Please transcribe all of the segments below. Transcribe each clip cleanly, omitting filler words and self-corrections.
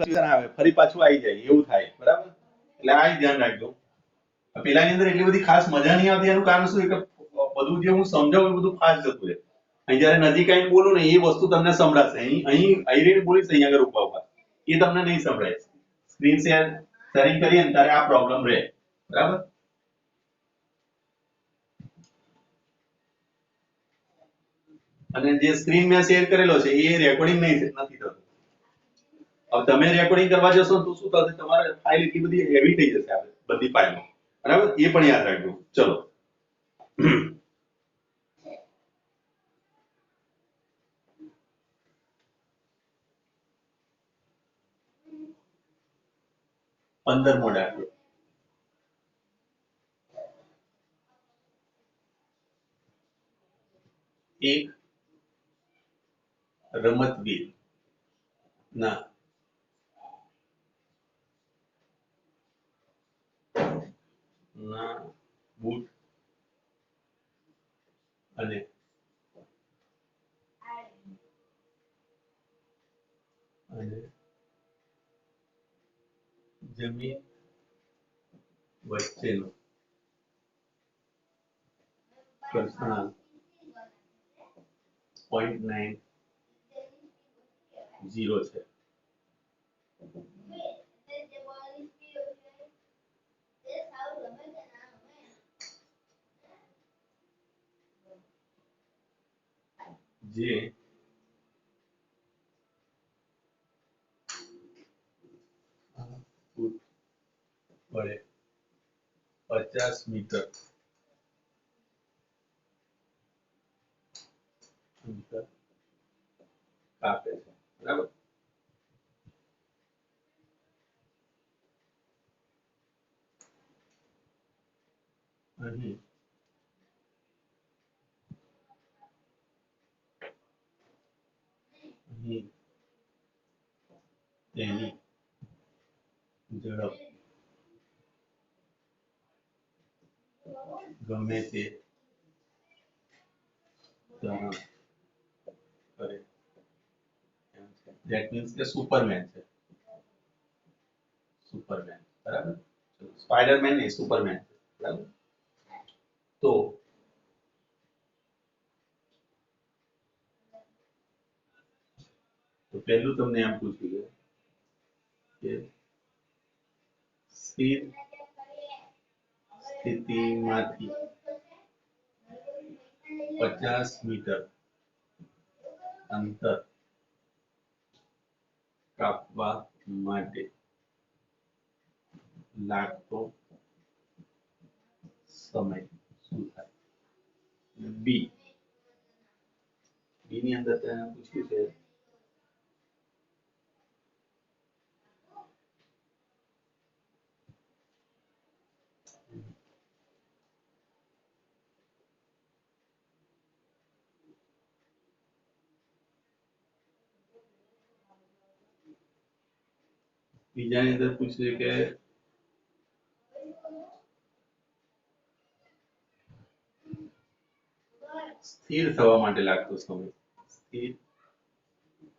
આવે ફરી પાછું આવી જાય એવું થાય, બરાબર? એટલે આ ધ્યાન રાખજો. પેલાની અંદર એટલી બધી ખાસ મજા નહીં આવતી, એનું કારણ શું કે બધું જે હું સમજાવું એ બધું ફાસ્ટ જતું રહે. અહીં જયારે નજીક આવીને બોલું ને એ વસ્તુ તમને સંભળાશે. અહીં આઈરીને બોલીશ અહીંયા આગળ ઉભા એ તમને નહીં સંભળાય. સ્ક્રીન શેરિંગ કરીએ ને ત્યારે આ પ્રોબ્લેમ રહે, બરાબર? અને જે સ્ક્રીન મેં શેર કરેલો છે એ રેકોર્ડિંગ નથી થતું. હવે તમે રેકોર્ડિંગ કરવા જશો તો શું થશે, તમારે ફાઇલ એટલી બધી હેવી થઈ જશે આપણે બધી ફાઇલો, બરાબર? એ પણ યાદ રાખજો. ચલો પંદર મો દાખલો. એક રમતવીર ના બૂટ અને જમીન વચ્ચેનો પ્રસ્થાંક 0.90 છે. જે વડે 50 મીટર અંતર કાપે છે, બરાબર? અહીં તેની ઝડપ ગમે તે તરંગ કરે. ધેટ મીન્સ કે સુપરમેન છે. સુપરમેન, બરાબર? સ્પાઈડરમેન નહીં, સુપરમેન, બરાબર? તો પહેલું તમને એમ પૂછ્યું કે સ્થિર સ્થિતિમાંથી 50 મીટર અંતર કાપવા માટે લાગતો સમય શું થાય? બી ની અંદર તેને પૂછ્યું છે બીજાની અંદર પૂછ્યું કે સ્થિર થવા માટે લાગતો સમય. સ્થિર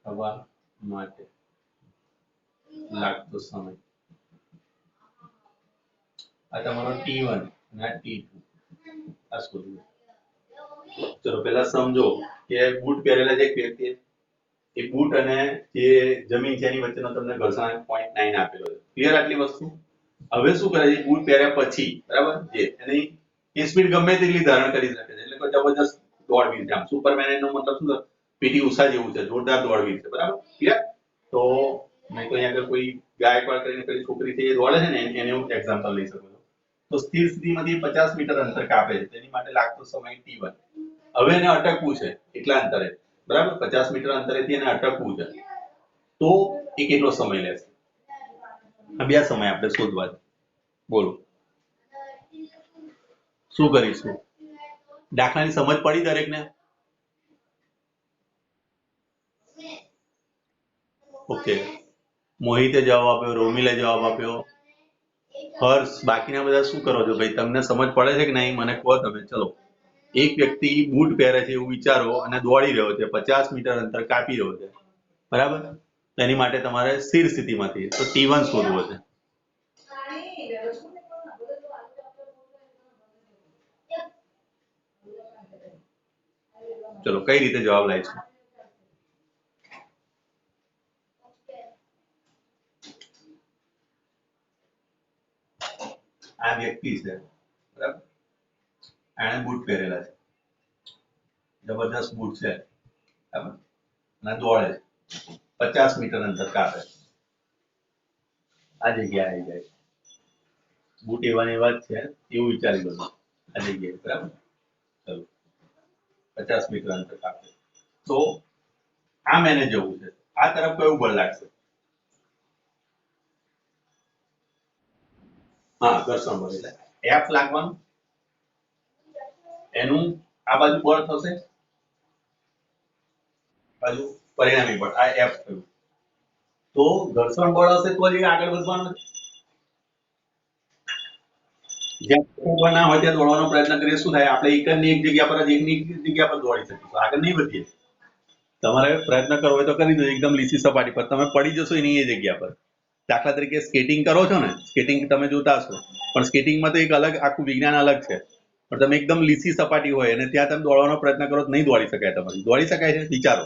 થવા માટે લાગતો સમય આ તમારો T1 અને આ T2 આ શોધવું. ચલો પહેલા સમજો કે બૂટ પહેરેલા છે એક વ્યક્તિ, એ બૂટ અને જે જમીન છે એની વચ્ચેનો તમને ઘર્ષણ 0.9 આપેલો છે. ક્લિયર આટલી વસ્તુ? હવે શું કરે છે, બૂટ પહેર્યા પછી, બરાબર, જે એની એ સ્પીડ ગમે તેટલી ધારણ કરી શકે છે. એટલે કોઈ જબરજસ્ત દોડવીર છે. આમ સુપરમેન એનો મતલબ શું છે, પીટી ઉષા જેવું છે, જોરદાર દોડવીર છે, બરાબર? ક્લિયર? તો મેં તો અહીંયા આગળ કોઈ ગાયકવાડ કરીને કોઈ છોકરી છે એ દોડે છે ને એને હું એક્ઝામ્પલ લઈ શકું છું. તો સ્થિર સ્થિતિમાંથી 50 મીટર અંતર કાપે છે, તેની માટે લાગતો સમય T1. હવે એને અટકવું છે એટલા અંતરે, બરાબર? 50 મીટર અંતરેથી એને અટકવું છે, તો એ કેટલો સમય લેશે? આ બે સમય આપણે શોધવા છે. બોલો શું કરીશું? દાખલાની સમજ પડી દરેકને? ઓકે, મોહિતે જવાબ આપ્યો, રોમિલે જવાબ આપ્યો, હર્ષ, બાકીના બધા શું કરો છો ભાઈ? તમને સમજ પડે છે કે નહીં મને કહો તમે. ચલો, એક વ્યક્તિ બૂટ પહેરે છે એવું વિચારો અને દોડી રહ્યો છે, 50 મીટર અંતર કાપી રહ્યો છે, બરાબર? એની માટે તમારે સ્થિર સ્થિતિમાંથી તો T1 શોધવો છે. ચલો કઈ રીતે જવાબ લાવીશું? આ વ્યક્તિ છે બરાબર, એણે બૂટ પહેરેલા છે, જબરદસ્ત બૂટ છે બરાબર, અને દોડે છે 50 મીટર અંતર કાપે, આ જગ્યાએ આવી જાય, બૂટ એવા ને એવા જ છે એવું વિચારી લો આ જગ્યાએ બરાબર. ચલો 50 મીટર અંતર કાપે, તો આમ એને જવું છે, આ તરફ કયું બળ લાગશે? હા, ઘર્ષણ બળ એટલે F લાગવાનું, એનું આ બાજુ બળ થશે, બાજુ પરિણામી બળ આ F થયું, તો ઘર્ષણ બળ હશે તો જ આગળ વધવાનું છે. જ્યાં બળ ના હોય ત્યાં દોડવાનો પ્રયત્ન કરીએ શું થાય? આપણે એકની એક જગ્યા પર જ એકની એક જગ્યા પર દોડી શકીશું, આગળ નહીં વધીએ. તમારે પ્રયત્ન કરવો હોય તો કરી દો એકદમ લીસી સપાટી પર, તમે પડી જશો એની એ જગ્યા પર. દાખલા તરીકે સ્કેટિંગ કરો છો ને, સ્કેટિંગ તમે જોતા હશો, પણ સ્કેટિંગમાં તો એક અલગ આખું વિજ્ઞાન અલગ છે. પણ તમે એકદમ લીસી સપાટી હોય અને ત્યાં તમે દોડવાનો પ્રયત્ન કરો તો નહીં દોડી શકાય તમારી. દોડી શકાય છે? વિચારો.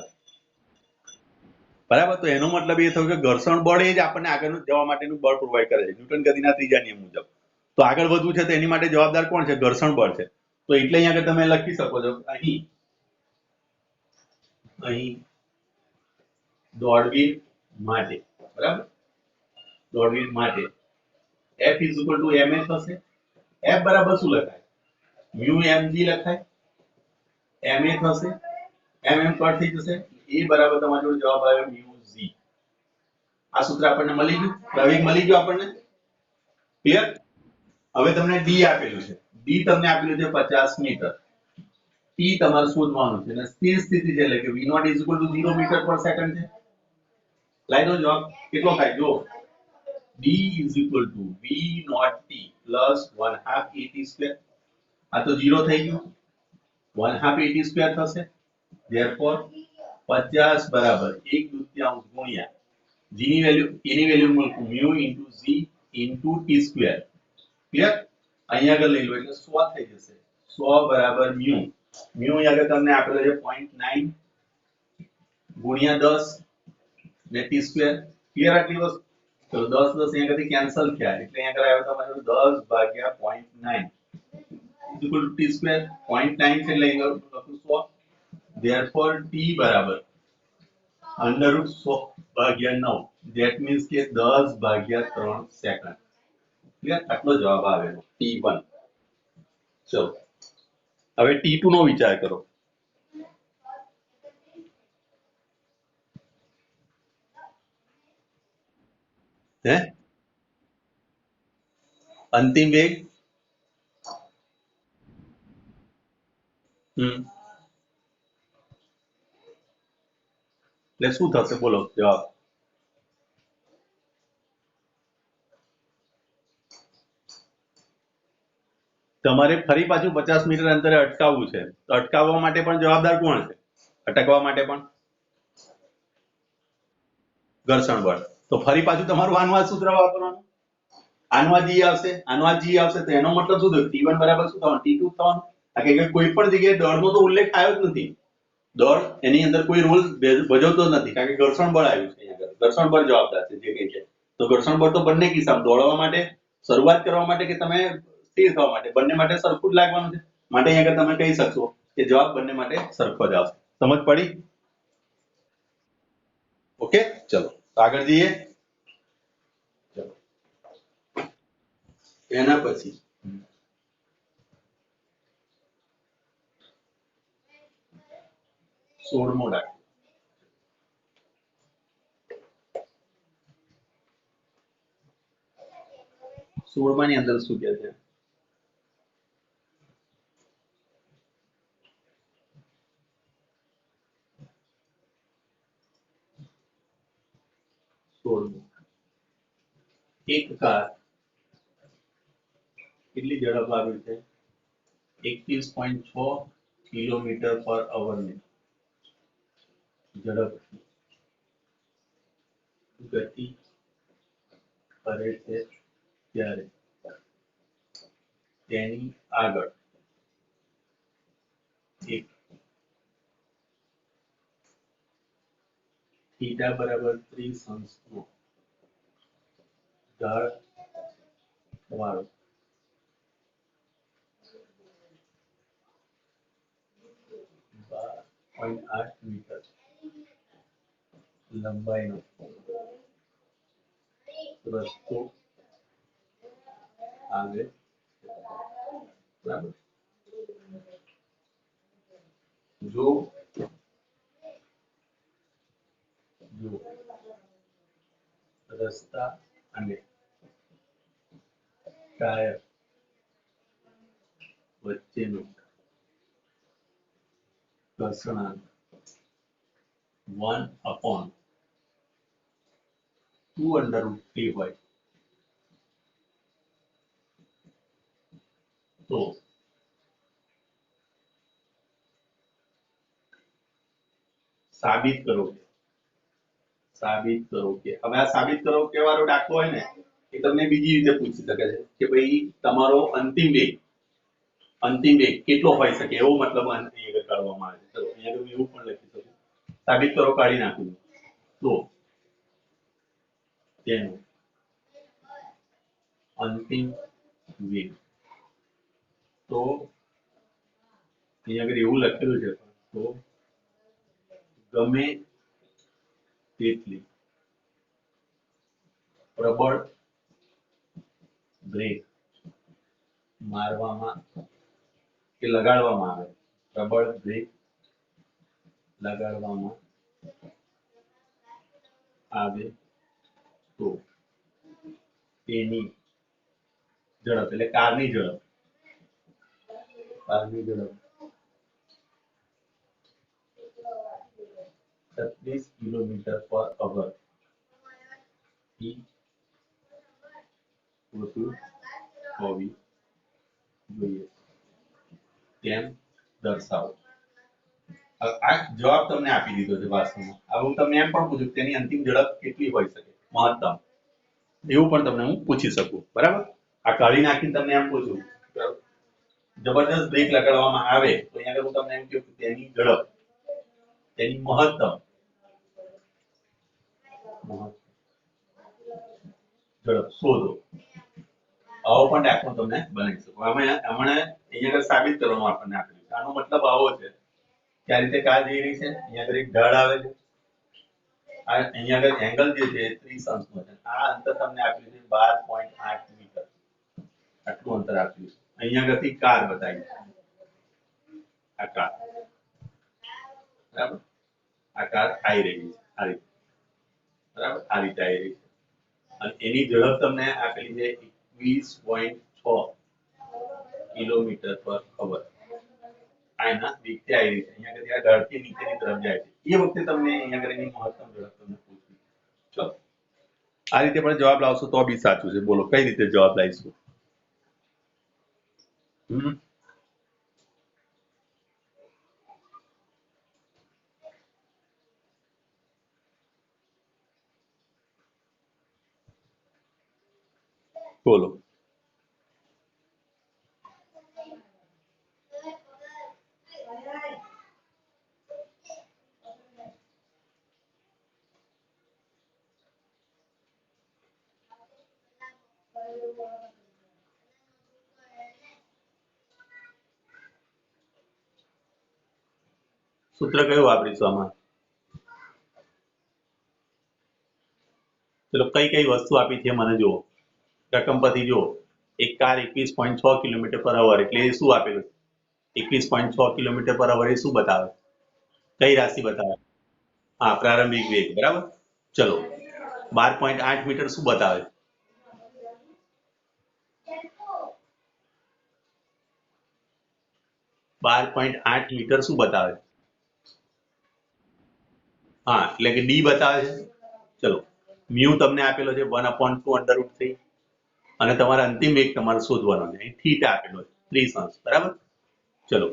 બરાબર, તો એનો મતલબ એ થયો કે ઘર્ષણ બળ એ જ આપણને આગળ જવા માટેનું બળ પ્રોવાઈડ કરે છે ન્યૂટન ગતિના ત્રીજા નિયમ મુજબ. તો આગળ વધવું છે તો એની માટે જવાબદાર કોણ છે? ઘર્ષણ બળ છે. તો એટલે અહીંયા આગળ તમે લખી શકો છો અહીં દોડવીર માટે બરાબર, દોડવીર માટે F = ma થશે. F બરાબર શું લખાય? મ્યુ mg લખાય, ma થશે, mm કટ થઈ જશે, એ બરાબર તમારી જોડે જવાબ આવ્યો મ્યુ g. આ સૂત્ર આપણને મળી ગયું, પ્રવેગ મળી ગયો આપણને. ક્લિયર? હવે તમને d આપેલું છે, d તમને આપેલું છે 50 મીટર, t તમારે શોધવાનું છે અને સ્થિર સ્થિતિ છે એટલે કે v0 = 0 મીટર પર સેકન્ડ છે. લાઈ દો જવાબ કેટલો થાય જો, d = v0t plus 1/2 at². આ તો 0 થઈ ગયું, 1/2 at² થશે. therefore 50 બરાબર 1/2 ગુણ્યા g ની વેલ્યુ, a ની વેલ્યુ મૂકું mu * g * t². ક્લિયર? અહીંયા આગળ લઈ લો એટલે 100 થઈ જશે. 100 બરાબર mu, mu અહીંયા આગળ તમને આપેલો છે 0.9 ગુણ્યા 10 ને t². ક્લિયર આટલી વસ્તુ? ચલો 10 10 અહીંયા આગળથી કેન્સલ થયા એટલે અહીંયા આગળ આવ્યો તમારો 10 ભાગ્યા 0.9 = t². 0.9 છે એટલે લખું 100. therefore t બરાબર √100 ભાગ્યા 9, that means કે 10 ભાગ્યા 3 સેકન્ડ. ક્લિયર? આટલો જવાબ આવેલો T1. ચલો હવે T2 નો વિચાર કરો. હે અંતિમ વેગ એટલે શું થશે બોલો જવાબ? તમારે ફરી પાછું 50 મીટર અંતરે અટકાવવું છે, તો અટકાવવા માટે પણ જવાબદાર કોણ છે? અટકવા માટે પણ ઘર્ષણ બળ. તો ફરી પાછું તમારું આનું આ સૂત્ર વાપરવાનું, આનું આ g આવશે, આનું આ g આવશે, તો એનો મતલબ શું થયો? T1 બરાબર શું થવાનું? T2 થવાનું. કારણ કે કોઈ પણ જગ્યાએ દળનો તો ઉલ્લેખ આવ્યો જ નથી. દળ એની અંદર કોઈ રોલ ભજવતો નથી કારણ કે ઘર્ષણ બળ આવ્યું છે અહીંયા આગળ. ઘર્ષણ બળ જવાબદાર છે જે કંઈ છે. તો ઘર્ષણ બળ તો બંને કિસ્સામાં દોડવા માટે, શરૂઆત કરવા માટે કે તમે સ્થિર થવા માટે બંને માટે સરખું જ લાગવાનું છે. માટે અહીંયા આગળ તમે કહી શકશો કે જવાબ બંને માટે સરખો જ આવશે. સમજ પડી? ઓકે, ચલો આગળ જઈએ. ચલો એના પછી 16મો દાખલો. 16મા ની અંદર શું કહે છે? એક કાર કેટલી ઝડપ આવી છે? 21.6 કિલોમીટર પર અવરની ઝડપ ગતિ કરે છે ત્યારે તેની આગળ એક થીટા બરાબર 30 અંશનો ઢાળ વાળો 12.8 મીટર લંબાઈનો રસ્તો આવે બરાબર. જો રસ્તા અને ટાયર વચ્ચેનો ઘર્ષણાંક 1/2√3 હોય તો સાબિત કરો કે હવે આ સાબિત કરો કે વાળો દાખલો હોય ને એ તમને બીજી રીતે પૂછી શકે છે કે ભાઈ તમારો અંતિમ વેગ કેટલો હોઈ શકે એવો મતલબ અહીં આગળ કાઢવામાં આવે છે. ચલો અહીંયા હું એવું પણ લખી શકું, સાબિત કરો કાઢી નાખું તો તેનો અંતિમ વેગ તો અહીંયા આગળ એવું લખેલું છે તો ગમે તેટલી પ્રબળ બ્રેક મારવામાં કે લગાડવામાં આવે, પ્રબળ બ્રેક લગાડવામાં આવે તો તેની ઝડપ એટલે કારની ઝડપ 36 કિલોમીટર પર અવર થી વધુ હોવી જોઈએ તેમ દર્શાવો. આ જવાબ તમને આપી દીધો છે ભાષણમાં. હવે હું તમને એમ પણ પૂછું તેની અંતિમ ઝડપ કેટલી હોઈ શકે મહત્તમ, એવું પણ તમને હું પૂછી શકું. બરાબર, આ કાઢી નાખીને તમને એમ પૂછું જબરદસ્ત બ્રેક લગાડવામાં આવે તો અહીંયા હું તમને એમ કહું તેની ઝડપ તેની મહત્તમ ઝડપ શોધો. આવો પણ દાખલો તમને બનાવી શકો. હમણાં અહીંયા સાબિત કરવાનું આપણને આપેલું છે. આનો મતલબ આવો છે કે આ રીતે કાર જઈ રહી છે, અહીંયા આગળ એક ઢાળ આવે છે, આ અહીંયા આગળ એંગલ જે છે 30 અંશનો છે. આ અંતર તમને આપ્યું છે 12.8 મીટર, આટલું અંતર આપ્યું છે. અહીંયા આગળથી કાર બતાવી છે, આ કાર બરાબર, આ કાર આવી રહી છે આ રીતે બરાબર, આ રીતે આવી રહી છે અને એની ઝડપ તમને આપેલી છે 21.6 કિલોમીટર પર અવર. આ એના વેગથી આવી રહી છે. અહીંયા આગળ આ ઢાળથી નીચેની તરફ જાય છે એ વખતે તમને અહીંયા આગળ એની મહત્તમ ઝડપ તમને પૂછવી. ચલો આ રીતે પણ જવાબ લાવશો તો બી સાચું છે. બોલો કઈ રીતે જવાબ લાવીશું? બોલો. સૂત્ર કયું વાપરીશું આમાં? ચલો કઈ વસ્તુ આપી છે મને જુઓ. રકમ પરથી જુઓ, એક કાર 21.6 કિલોમીટર પર અવર એટલે એ શું આપેલું છે? 21.6 કિલોમીટર પર અવર એ શું બતાવે? કઈ રાશિ બતાવે? હા, પ્રારંભિક વેગ. બરાબર. ચલો 12.8 મીટર શું બતાવે? મીટર શું બતાવે? હા, એટલે કે ડી બતાવે છે. ચલો મ્યુ તમને આપેલો છે 1/2√3 અને તમારા અંતિમ વેગ તમારે શોધવાનો છે. થીટા આપેલો છે 30 અંશ. બરાબર. ચલો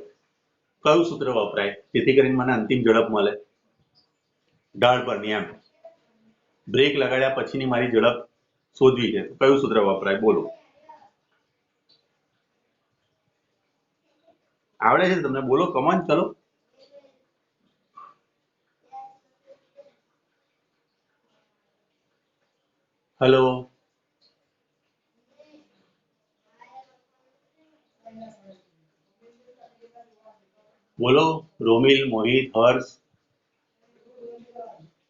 કયું સૂત્ર વપરાય જેથી કરીને મને અંતિમ ઝડપ મળે ઢાળ પરની? એમ બ્રેક લગાડ્યા પછીની મારી ઝડપ શોધવી છે તો કયું સૂત્ર વપરાય? બોલો. આવડે છે તમને? બોલો, કમાન, ચલો. હેલો, બોલો. રોમિલ, મોહિત, હર્ષ,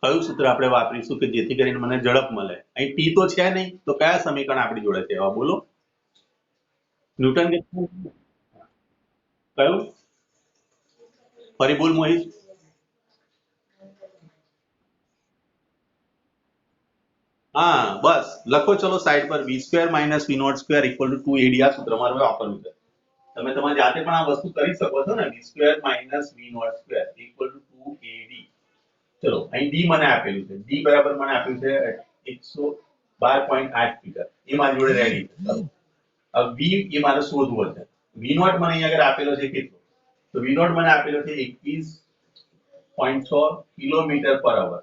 કયું સૂત્ર આપણે વાપરીશું કે જેથી કરીને મને ઝડપ મળે? અહીં ટી તો છે નહીં, તો કયા સમીકરણ આપણી જોડે છે? એવા બોલો. ન્યૂટન કે કયું? ફરી બોલ મોહિત. હા, બસ લખો, ચલો સાઈડ પર. v square minus v naught square equal to 2ad આ સૂત્ર મારે વાપરવું છે. તમે તમારી જાતે પણ આ વસ્તુ કરી શકો છો ને. v square minus v naught square equal to 2ad. ચલો, અહીં d મને આપેલું છે. d બરાબર મને આપ્યું છે 112.8 મીટર. એ મારી જોડે રેડી છે. હવે v એ મારે શોધવો છે. v નોટ મને અહીં આગળ આપેલો છે કેટલો? તો v નોટ મને આપેલો છે 21.6 કિલોમીટર પર અવર.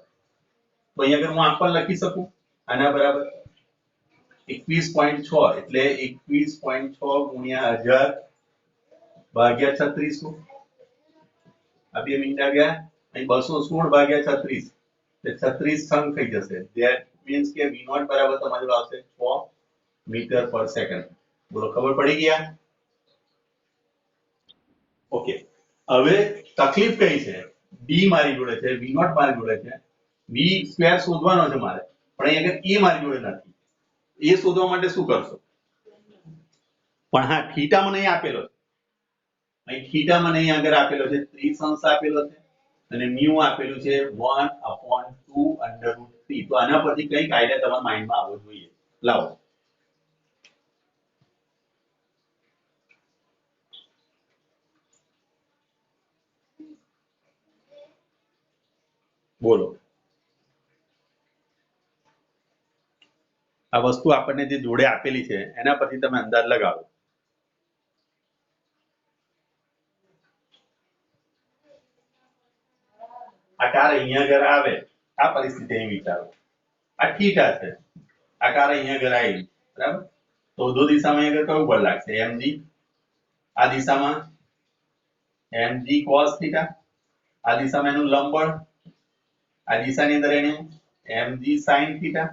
તો અહીં આગળ હું આમ પણ લખી શકું આના બરાબર 21.6 એટલે 21.6 ગુણ્યા 1000 ભાગ્યા 36. આ 2 મિનિટ ગયા. અહીં 216 ભાગ્યા 36 એટલે 36 સંગ થઈ જશે. ધેટ મીન્સ કે v નોટ બરાબર તમારી જોડે આવશે 6 મીટર પર સેકન્ડ. બોલો, ખબર પડી ગયા? ઓકે. હવે તકલીફ કઈ છે? d મારી જોડે છે, v નોટ મારી જોડે છે, v સ્ક્વેર શોધવાનો છે મારે, પણ અહીં આગળ એ મારી જોડે નથી. એ શોધવા માટે શું કરશો? પણ હા, થીટા મને અહીં આપેલો છે. અહીં થીટા મને અહીં આગળ આપેલો છે, 30 અંશ આપેલો છે અને મ્યુ આપેલું છે 1/2 √3. તો આના પરથી કઈક આઈડિયા તમારા માઇન્ડમાં આવવો જોઈએ. લાવો. બોલો. આ વસ્તુ આપણને જે જોડે આપેલી છે એના પરથી તમે અંદાજ લગાવો. આ કાર અહીંયા આગળ આવે, આ પરિસ્થિતિ અહીં વિચારો. આ થીટા છે, આ કાર અહીંયા આગળ આવી, બરાબર? તો ઉધો દિશામાં અહીંયા આગળ કયું બળ લાગશે? mg. આ દિશામાં mg cos થીટા, આ દિશામાં એનું લંબ બળ, આ દિશાની અંદર એનું mg sin થીટા.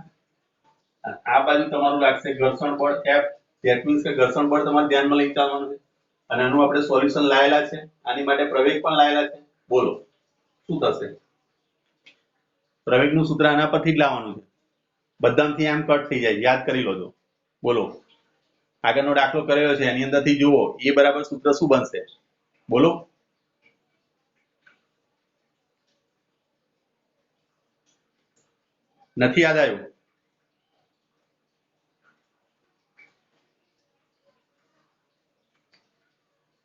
આ બાજુ તમારું લાગશે ઘર્ષણ બળ F. ધેટ મીન્સ કે ઘર્ષણ બળ તમારે ધ્યાનમાં લઈ ચાલવાનું છે. અને આનું આપણે સોલ્યુશન લાયેલા છે, આની માટે પ્રવેગ પણ લાયેલા છે. બોલો શું થશે? પ્રવેગનું સૂત્ર આના પરથી જ લાવવાનું છે. બધામાંથી આમ કટ થઈ જાય, યાદ કરી લો છો. બોલો, આગળનો દાખલો કરેલો છે એની અંદરથી જુઓ એ બરાબર સૂત્ર શું બનશે? બોલો. નથી યાદ આવ્યું?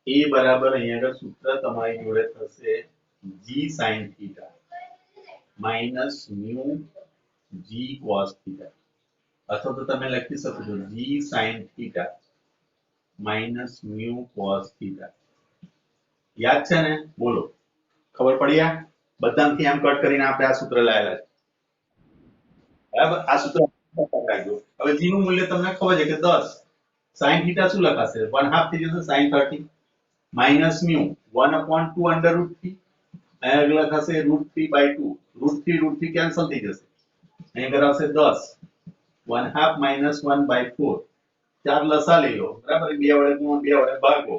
એ બરાબર અહીંયા આગળ સૂત્ર તમારી જોડે થશે g sin theta minus mu g cos theta. અથવા તો તમે લખી શકો છો g sin theta minus mu cos theta. યાદ છે ને? બોલો, ખબર પડી? આ બધામાંથી આમ કટ કરીને આપણે આ સૂત્ર લાયેલા છે, બરાબર? આ સૂત્ર રાખજો. હવે g નું મૂલ્ય તમને ખબર છે કે 10. sin થીટા શું લખાશે? 1/2 થઈ જશે sin 30 માઇનસ મ્યુ 1/2 √3. અહીંયા લખાશે √3/2. √3 કેન્સલ થઈ જશે. અહીંયા આગળ આવશે 10. 1/2 માઇનસ 1/4. 4 લસા લઈ લો, બરાબર? 2 વડે ગુણો, 2 વડે ભાગો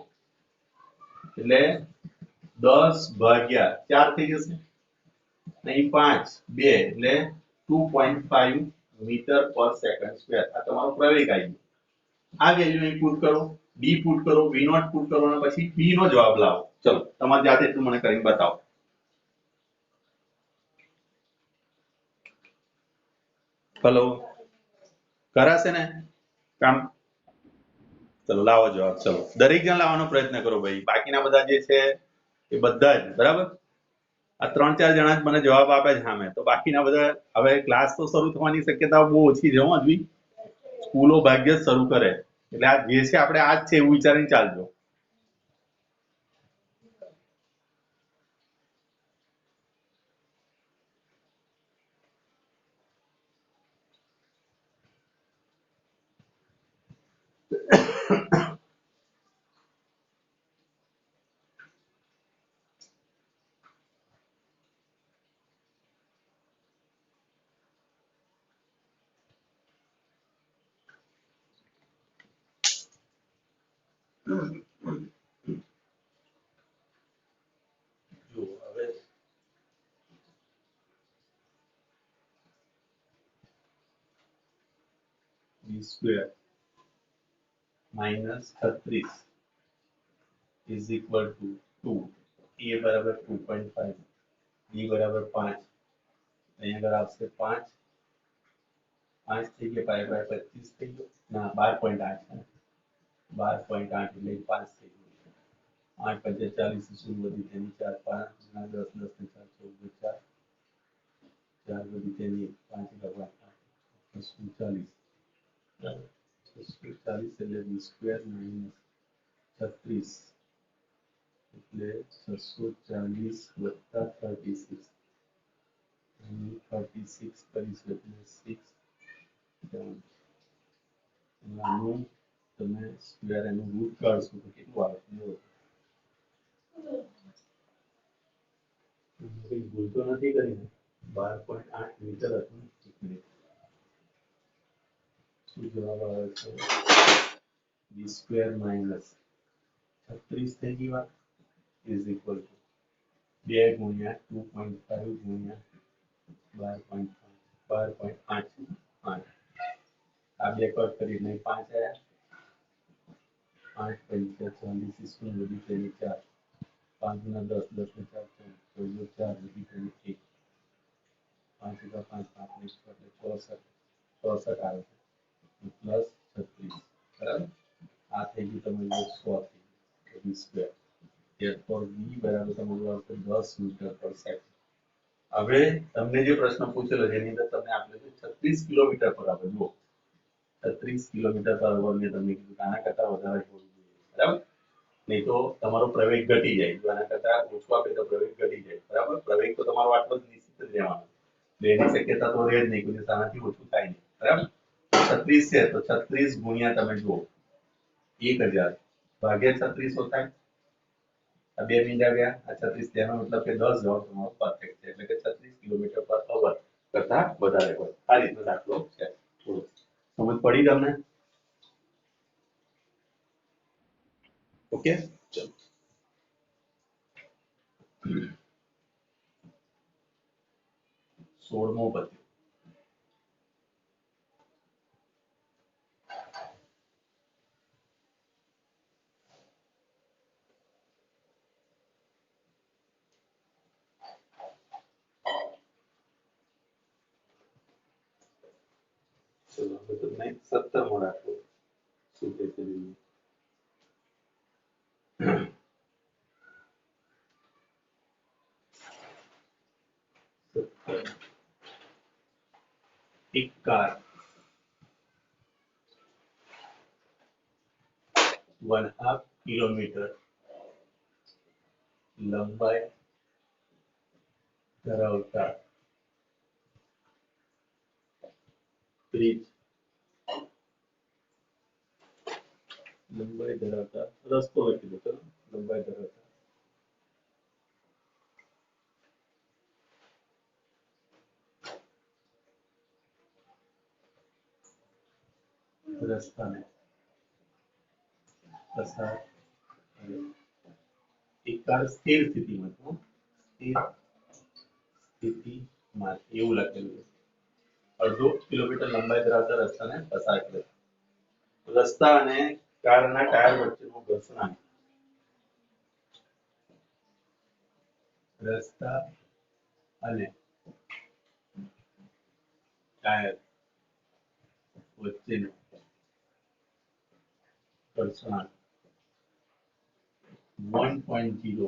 એટલે 10/4 થઈ જશે. અહીં 5 2 એટલે 2.5 મીટર પર સેકન્ડ સ્ક્વેર. આ તમારો પ્રવેગ આવી ગયો. આ વેલ્યુ અહીં પુટ કરો, ડી પુટ કરો, વી નોટ પુટ કરો અને પછી બી નો જવાબ લાવો. ચલો, તમારી જાતે એટલું મને કરીને બતાવો. હેલો, કરાશે ને કામ? ચલો લાવો જવાબ. ચલો, દરેક જણ લાવવાનો પ્રયત્ન કરો ભાઈ. બાકીના બધા જે છે એ બધા જ, બરાબર? આ 3-4 જણા જ મને જવાબ આપે છે સામે. તો બાકીના બધા હવે ક્લાસ તો શરૂ થવાની શક્યતા બહુ ઓછી છે. હજી સ્કૂલો ભાગ્ય જ શરૂ કરે એટલે આ જે છે આપણે આ જ છે એવું વિચારીને ચાલજો. જો હવે b square minus 36 is equal to 2, a બરાબર 2.5, b બરાબર 5, અહીંયા આગળ આવશે 5, 5 થઈ ગયા, પાય બાય 25 થઈ ગયો, ના 12.8 છે, 12.8 એટલે 5 થઈ ગયું, 8 પંચે 40, શૂન્ય વધી તેની 4, 5 ના 10, 10 ને 4, 14, 4 વધી તેની 5 લગવા 40, બરાબર, 40 એટલે b સ્ક્વેર માઇનસ 36 એટલે 640 વત્તા 36, 36 કરીશું એટલે 6 આનું તમે સ્ક્વેર એનું રૂટ કાઢશો તો કેટલું આવે કઈ ભૂલ તો નથી કરી ને 12.8 મીટર હતું, એક મિનિટ, શું જવાબ આવે છે, b સ્ક્વેર માઇનસ 36 થઈ ગઈ વાત ઇઝ ઇક્વલ ટુ 2 ગુણ્યા 2.5 ગુણ્યા 12.5, 12.8, 8 આ બે કટ કરીને 5 આયા, 8 પંચા 40, શૂન્ય વધી તેની 4, 5 ના 10, 10 ને 4, 14, 4 વધી તેની 1, 5 એકા 5, 5 ને 6 એટલે 64 આવે છે, પ્લસ 36, બરાબર, આ થઈ ગયું તમારું 100 થઈ ગયું, b સ્ક્વેર, therefore b બરાબર તમારું આવશે 10 મીટર પર સેકન્ડ. હવે તમને જે પ્રશ્ન પૂછેલો જેની અંદર તમને આપેલું છે 36 કિલોમીટર પર આવે, જુઓ 36 કિલોમીટર પર અવર મેં તમને કીધું આના કરતા વધારે હોવું જોઈએ, બરાબર, નહીં તો તમારો પ્રવેગ ઘટી જાય, જો આના કરતા ઓછું આપે તો પ્રવેગ ઘટી જાય, બરાબર, પ્રવેગ તો તમારો આટલો જ નિશ્ચિત જ રહેવાનો, એની શક્યતા તો રહે જ નહીં, કોઈ આનાથી ઓછું થાય નહીં, બરાબર, 36 છે તો 36 ગુણ્યા તમે જુઓ 1000 ભાગ્યા 36 થાય, આ બે મીંડા ગયા, આ 36 તેનો મતલબ કે 10 જવાબ તમારો પરફેક્ટ છે, એટલે કે 36 કિલોમીટર પર અવર કરતા વધારે હોય, આ રીતનો દાખલો છે, સમજ પડી તમને? ઓકે, ચલો 16મો પદ્ય, ચલો હવે તમને 17મો દાખલો શું કહે છે જોઈએ, એક કાર 1/2 કિલોમીટર લંબાઈ ધરાવતા બ્રિજ, લંબાઈ ધરાવતા રસ્તો લખી દો, ચલો લંબાઈ ધરાવતા રસ્તાને પસાર કરે, એક કાર સ્થિર સ્થિતિમાં, સ્થિર સ્થિતિમાં એવું લખેલું છે, 1/2 કિલોમીટર લંબાઈ ધરાવતા રસ્તાને પસાર કરે, રસ્તા અને કારના ટાયર વચ્ચેનું ઘર્ષણાંક, રસ્તા અને ટાયર વચ્ચેનું ઘર્ષણાંક 1.0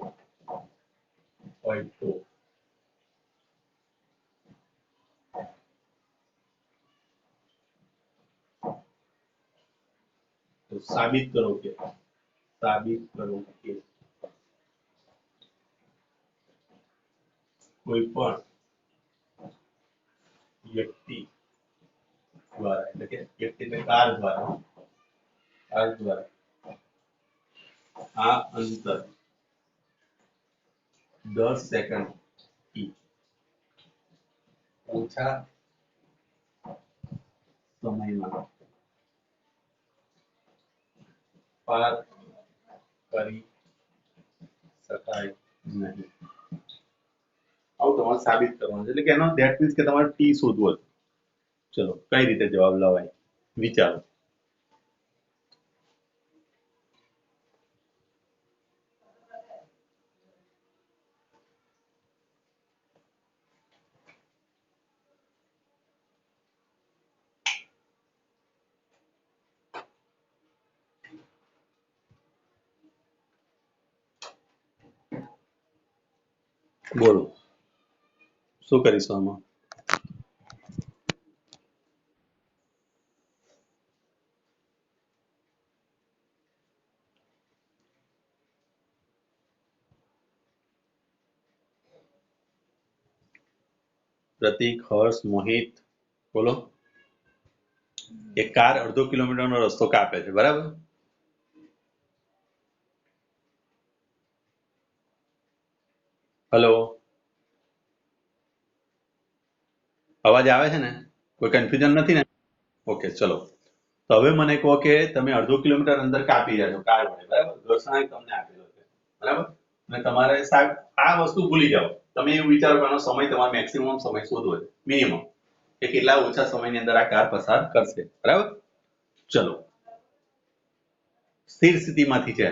તો સાબિત કરો કે કોઈ પણ વ્યક્તિ દ્વારા, એટલે કે વ્યક્તિ એટલે કાર દ્વારા આ અંતર 10 સેકન્ડ થી ઓછા સમયમાં પાર કરી શકાય નહીં. આવું તમારે સાબિત કરવાનું છે. એટલે કે એનો ધેટ મીન્સ કે તમારે ટી શોધવો છે. ચલો કઈ રીતે જવાબ લવાય વિચારો. બોલો શું કરીશું આમાં? પ્રતિક, હર્ષ, મોહિત બોલો. એક કાર અડધો કિલોમીટરનો રસ્તો કાપે છે, બરાબર? હેલો, અવાજ આવે છે ને? કોઈ કન્ફ્યુઝન નથી ને? ઓકે ચલો. તો હવે મને કહો કે તમે અડધો કિલોમીટર અંદર કાપી રહ્યા છો કાર વડે, બરાબર? ઘર્ષણાંક તમને આપેલો છે, બરાબર? અને તમારે સાહેબ આ વસ્તુ ભૂલી જાઓ. તમે એવું વિચારો કે આનો સમય તમારે મેક્સિમમ સમય શોધવો છે, મિનિમમ કે કેટલા ઓછા સમયની અંદર આ કાર પસાર કરશે, બરાબર? ચલો સ્થિર સ્થિતિમાંથી છે.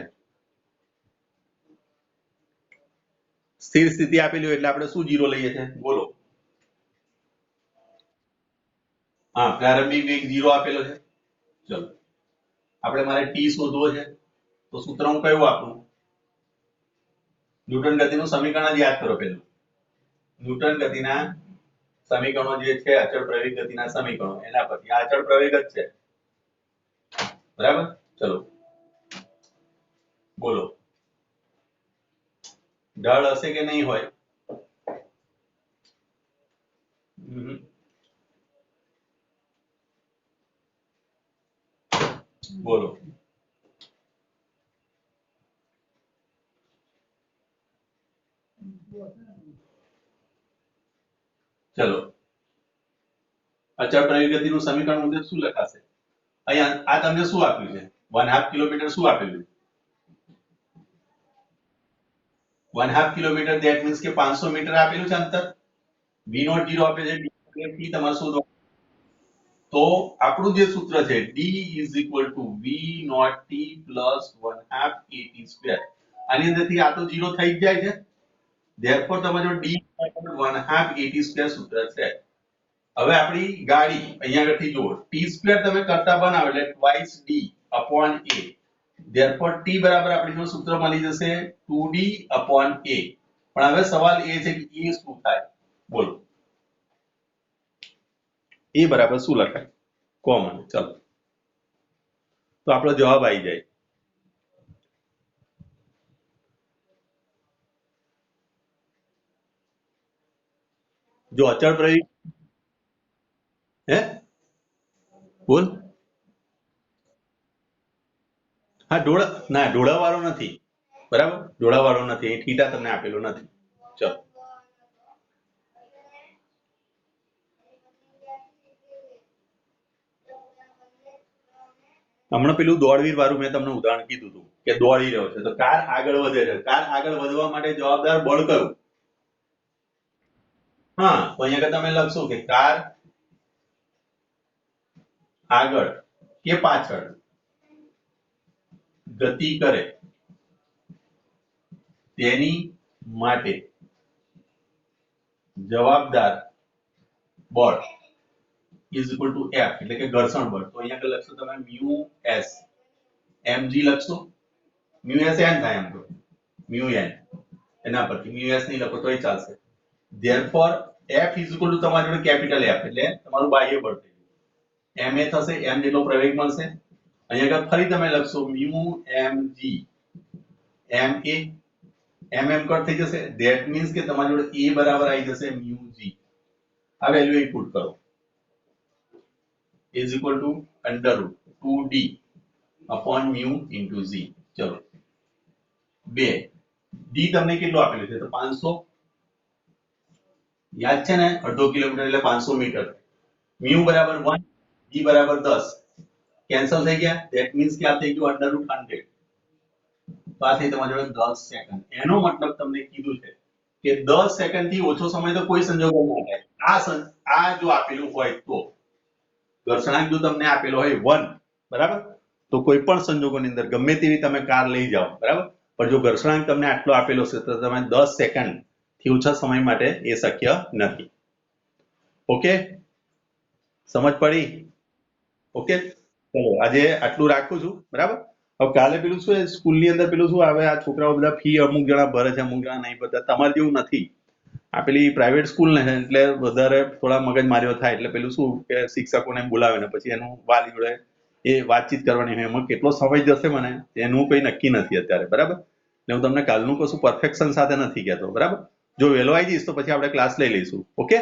સ્થિર સ્થિતિ આપેલી હોય એટલે આપણે શું જીરો લઈએ છીએ? બોલો. હા, પ્રારંભિક વેગ 0 આપેલો છે. ચલો આપણે મારે ટી શોધવો છે, તો સૂત્ર હું કયું વાપરું? ન્યૂટન ગતિનું સમીકરણ જ યાદ કરો પેલું. ન્યૂટન ગતિના સમીકરણો જે છે અચળ પ્રવેગ ગતિના સમીકરણો, એના પરથી આ અચળ પ્રવેગ જ છે, બરાબર? ચલો બોલો ઢળ હશે કે નહીં હોય? બોલો ચલો અચળ પ્રવેગ ગતિનું સમીકરણ મુજબ શું લખાશે? અહીંયા આ તમને શું આપ્યું છે? 1/2 કિલોમીટર શું આપેલું છે? 1/2 કિલોમીટર ધેટ મીન્સ કે 500 મીટર આપેલું છે અંતર. v0 0 આપે છે, t તમારે શોધો. તો આપણું જે સૂત્ર છે d v0 t + 1/2 at². આની અંદરથી આ તો 0 થઈ જ જાય છે. therefore તમારો d 1/2 at² સૂત્ર છે. હવે આપણી ગાડી અહીંયા આગળથી જુઓ t² તમે કરતા બનાવો એટલે twice d upon a. therefore t બરાબર આપણને સૂત્ર મળી જશે 2d upon a. પણ હવે સવાલ એ છે કે a શું થાય? બોલો a બરાબર શું લખાય? કોમન. ચલો તો આપણો જવાબ આવી જાય. જો અચળ પ્રવેગ હે બોલ. હા ઢોળા વાળો નથી, બરાબર? ઢોળા વાળો નથી, એ થીટા તમને આપેલો નથી. ચલો હમણાં પેલું દોડવીર વાળું મેં તમને ઉદાહરણ કીધું હતું કે દોડી રહ્યો છે તો કાર આગળ વધે છે. કાર આગળ વધવા માટે જવાબદાર બળ કયું? હા, તો અહીંયા તમે લખશો કે કાર આગળ કે પાછળ ગતિ કરે તેની માટે જવાબદાર બળ ઇઝ ઇક્વલ ટુ F એટલે કે ઘર્ષણ બળ. તો અહીંયા લખશો તમે મ્યુ S mg લખશો. મ્યુ S n થાય એમ તો મ્યુ n એના પરથી મ્યુ S નહીં લખો તોય ચાલશે. therefore F is equal to તમારી જોડે કેપિટલ F એટલે તમારું બાહ્ય બળ થઈ ગયું. ma થશે m જેટલો પ્રવેગ મળશે. અહીંયા આગળ ફરી તમે લખશો મ્યુ mg ma કટ થઈ જશે. ધેટ મીન્સ કે તમારી જોડે a બરાબર આવી જશે મ્યુ g. આ વેલ્યુ ઇનપુટ કરો is equal to under root 2d upon mu into z. ચલો 2 d તમને કેટલું આપેલું છે? તો 500 યાદ છે ને? અડધો કિલોમીટર એટલે 500 મીટર. mu બરાબર 1 d બરાબર 10 કેન્સલ થઈ ગયા. ધેટ મીન્સ કે આ થઈ ગયું under root 100. તો આ થઈ તમારી જોડે 10 સેકન્ડ. એનો મતલબ તમને કીધું છે કે 10 સેકન્ડથી ઓછો સમય તો કોઈ સંજોગોમાં ના થાય. આ જો આપેલું હોય તો ઘર્ષણાંક જો તમને આપેલો હોય 1, બરાબર, તો કોઈ પણ સંજોગોની અંદર ગમે તેવી તમે કાર લઈ જાઓ, બરાબર, પણ જો ઘર્ષણાંક તમને આટલો આપેલો છે તો તમે 10 સેકન્ડ થી ઓછા સમય માટે એ શક્ય નથી. ઓકે, સમજ પડી? ઓકે, ચલો આજે આટલું રાખું છું, બરાબર. હવે કાલે પેલું શું સ્કૂલની અંદર પેલું શું આવે, આ છોકરાઓ બધા ફી અમુક જણા ભરે છે, અમુક જણા નહીં ભરતા. તમારે જેવું નથી. આ પેલી પ્રાઇવેટ સ્કૂલ ને એટલે વધારે થોડા મગજ માર્યો થાય એટલે પેલું શું કે શિક્ષકોને બોલાવે ને પછી એનું વાલી જોડે એ વાતચીત કરવાની હોય. એમાં કેટલો સમય જશે મને એનું કઈ નક્કી નથી અત્યારે, બરાબર. એટલે હું તમને કાલનું કશું પરફેક્શન સાથે નથી કહેતો, બરાબર. જો વહેલો આવી જઈશ તો પછી આપણે ક્લાસ લઈ લઈશું. ઓકે,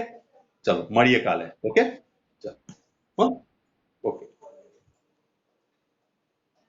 ચલો મળીએ કાલે. ઓકે, ચાલો.